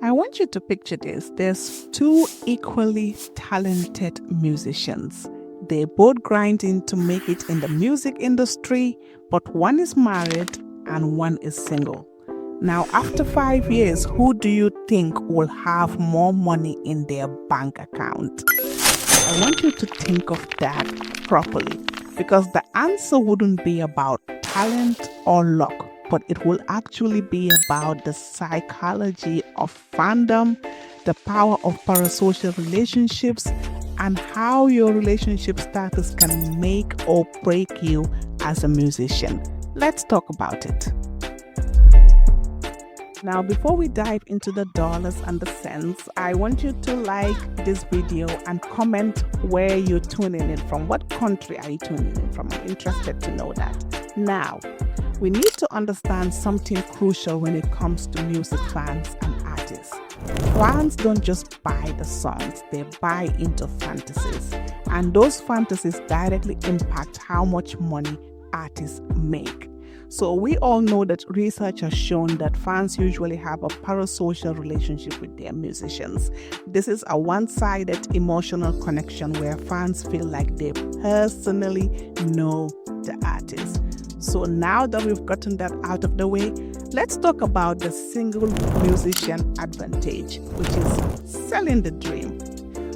I want you to picture this. There's two equally talented musicians. They both grinding to make it in the music industry, but one is married and one is single. Now, after 5 years, who do you think will have more money in their bank account? I want you to think of that properly, because the answer wouldn't be about talent or luck, but it will actually be about the psychology of fandom, the power of parasocial relationships, and how your relationship status can make or break you as a musician. Let's talk about it. Now, before we dive into the dollars and the cents, I want you to like this video and comment where you're tuning in from. What country are you tuning in from? I'm interested to know that. Now, we need to understand something crucial when it comes to music fans and artists. Fans don't just buy the songs, they buy into fantasies. And those fantasies directly impact how much money artists make. So we all know that research has shown that fans usually have a parasocial relationship with their musicians. This is a one-sided emotional connection where fans feel like they personally know the artist. So now that we've gotten that out of the way, let's talk about the single musician advantage, which is selling the dream.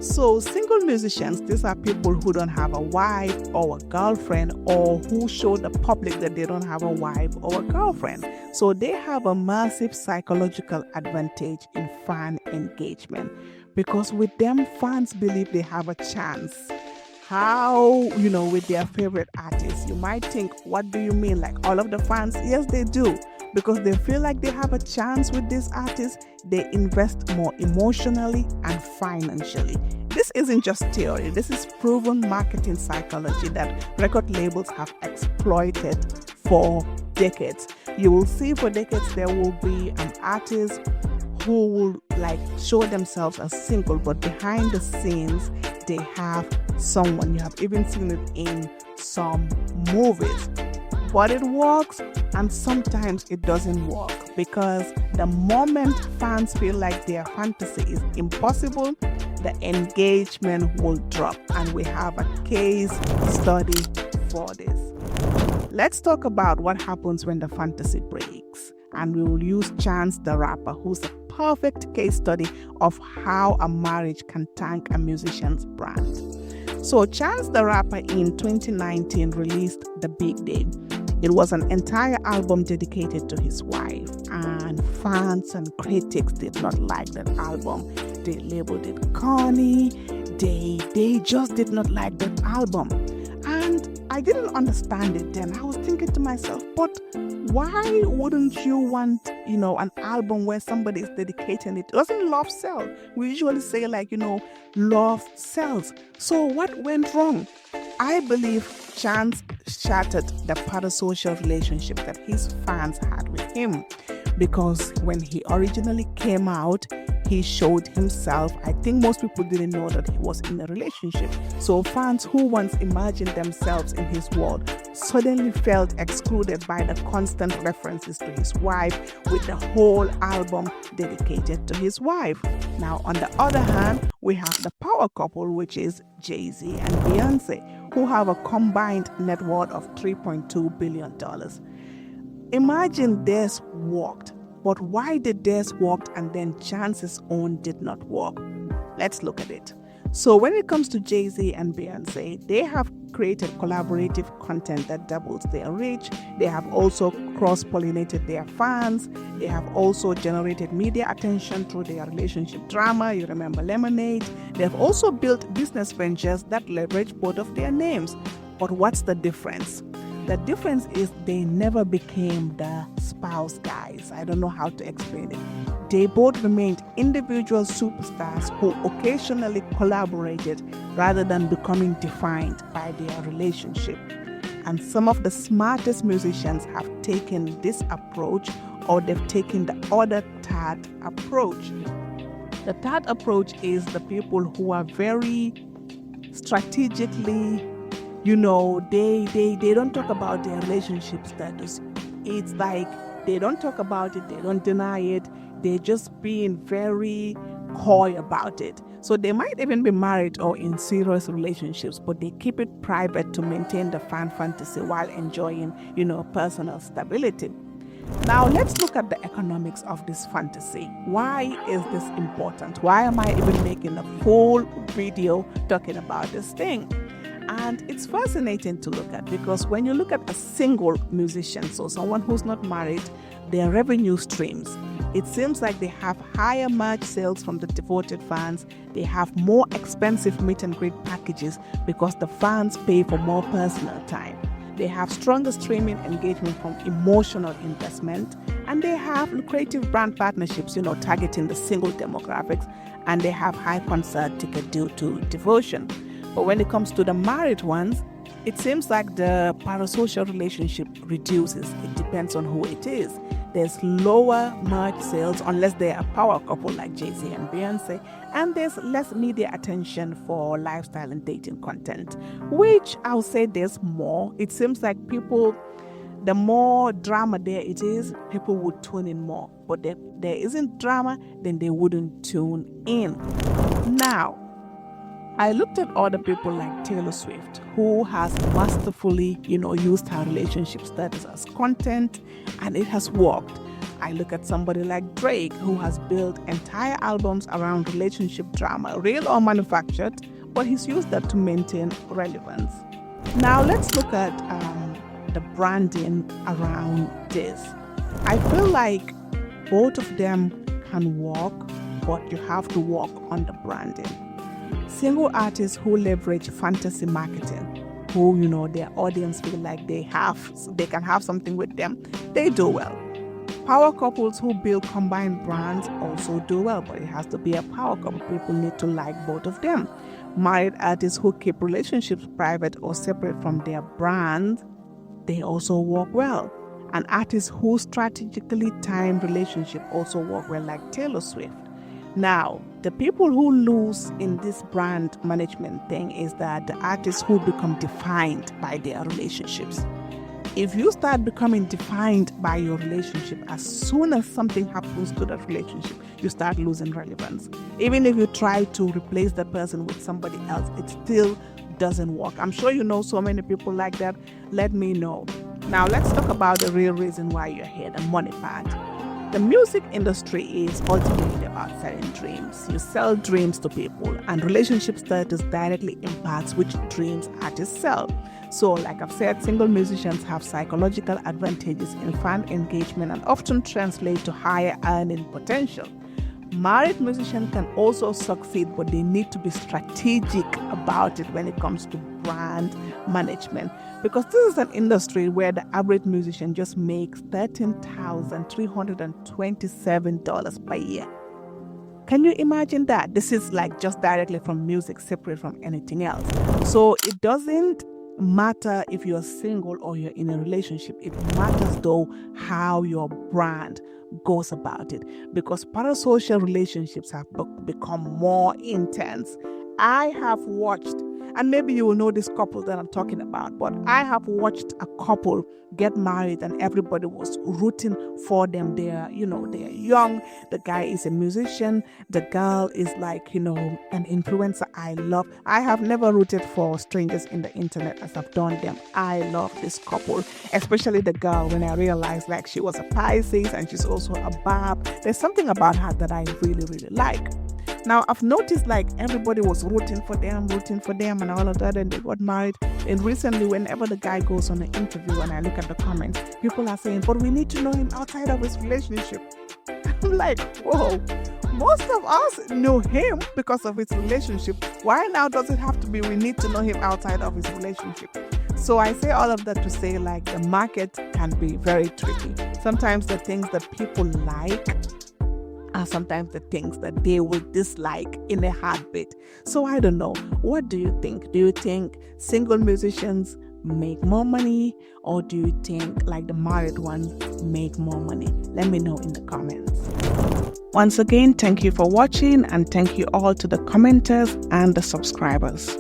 So single musicians, these are people who don't have a wife or a girlfriend, or who show the public that they don't have a wife or a girlfriend. So they have a massive psychological advantage in fan engagement, because with them, fans believe they have a chance. How, with their favorite artists? You might think, what do you mean? Like all of the fans? Yes, they do. Because they feel like they have a chance with this artist, they invest more emotionally and financially. This isn't just theory. This is proven marketing psychology that record labels have exploited for decades. You will see for decades there will be an artist who will show themselves as single, but behind the scenes they have someone. You have even seen it in some movies. But it works, and sometimes it doesn't work, because the moment fans feel like their fantasy is impossible, the engagement will drop, and we have a case study for this. Let's talk about what happens when the fantasy breaks, and we will use Chance the Rapper, who's a perfect case study of how a marriage can tank a musician's brand. So Chance the Rapper in 2019 released The Big Day. It was an entire album dedicated to his wife, and fans and critics did not like that album. They labeled it corny. They just did not like that album. And I didn't understand it then. I was thinking to myself, but why wouldn't you want, an album where somebody is dedicating it? Doesn't love sell? We usually say love sells. So what went wrong? I believe Chance shattered the parasocial relationship that his fans had with him, because when he originally came out, he showed himself. I think most people didn't know that he was in a relationship. So fans who once imagined themselves in his world suddenly felt excluded by the constant references to his wife, with the whole album dedicated to his wife. Now, on the other hand, we have the power couple, which is Jay-Z and Beyonce, who have a combined net worth of $3.2 billion. Imagine this worked. But why did theirs work and then Chance's own did not work? Let's look at it. So when it comes to Jay-Z and Beyonce, they have created collaborative content that doubles their reach. They have also cross-pollinated their fans. They have also generated media attention through their relationship drama. You remember Lemonade. They have also built business ventures that leverage both of their names. But what's the difference? The difference is they never became the spouse guys. I don't know how to explain it. They both remained individual superstars who occasionally collaborated rather than becoming defined by their relationship. And some of the smartest musicians have taken this approach, or they've taken the other third approach. The third approach is the people who are very strategically, they don't talk about their relationship status. It's like they don't talk about it, they don't deny it. they're just being very coy about it. So they might even be married or in serious relationships, but they keep it private to maintain the fan fantasy while enjoying, personal stability. Now let's look at the economics of this fantasy. Why is this important? Why am I even making a full video talking about this thing? And it's fascinating to look at, because when you look at a single musician, so someone who's not married, their revenue streams, it seems like they have higher merch sales from the devoted fans. They have more expensive meet and greet packages because the fans pay for more personal time. They have stronger streaming engagement from emotional investment, and they have lucrative brand partnerships, targeting the single demographics, and they have high concert ticket due to devotion. But when it comes to the married ones, it seems like the parasocial relationship reduces. It depends on who it is. There's lower merch sales unless they're a power couple like Jay-Z and Beyonce, and there's less media attention for lifestyle and dating content, which I'll say there's more. It seems like people, the more drama there it is, people would tune in more. But if there isn't drama, then they wouldn't tune in. Now, I looked at other people like Taylor Swift, who has masterfully, used her relationship status as content, and it has worked. I look at somebody like Drake, who has built entire albums around relationship drama, real or manufactured, but he's used that to maintain relevance. Now let's look at the branding around this. I feel like both of them can work, but you have to work on the branding. Single artists who leverage fantasy marketing, who their audience feel like they can have something with them, they do well. Power couples who build combined brands also do well, but it has to be a power couple. People need to like both of them. Married artists who keep relationships private or separate from their brand, they also work well. And artists who strategically time relationship also work well, like Taylor Swift. Now, the people who lose in this brand management thing is that the artists who become defined by their relationships. If you start becoming defined by your relationship, as soon as something happens to that relationship, you start losing relevance. Even if you try to replace that person with somebody else, it still doesn't work. I'm sure you know so many people like that. Let me know. Now, let's talk about the real reason why you're here, the money part. The music industry is ultimately about selling dreams. You sell dreams to people, and relationship status directly impacts which dreams artists sell. So, like I've said, single musicians have psychological advantages in fan engagement and often translate to higher earning potential. Married musicians can also succeed, but they need to be strategic about it when it comes to brand management, because this is an industry where the average musician just makes $13,327 per year. Can you imagine that? This is like just directly from music, separate from anything else. So it doesn't matter if you're single or you're in a relationship. It matters though how your brand goes about it, because parasocial relationships have become more intense. I have watched, and maybe you will know this couple that I'm talking about, but I have watched a couple get married and everybody was rooting for them. They're young. The guy is a musician. The girl is like, an influencer I love. I have never rooted for strangers in the internet as I've done them. I love this couple, especially the girl, when I realized like she was a Pisces and she's also a Barb. There's something about her that I really, really like. Now, I've noticed like everybody was rooting for them and all of that, and they got married. And recently, whenever the guy goes on an interview and I look at the comments, people are saying, but we need to know him outside of his relationship. I'm like, whoa, most of us knew him because of his relationship. Why now does it have to be we need to know him outside of his relationship? So I say all of that to say like the market can be very tricky. Sometimes the things that people like are sometimes the things that they will dislike in a heartbeat. So I don't know. What do you think? Do you think single musicians make more money, or do you think like the married ones make more money? Let me know in the comments. Once again, thank you for watching, and thank you all to the commenters and the subscribers.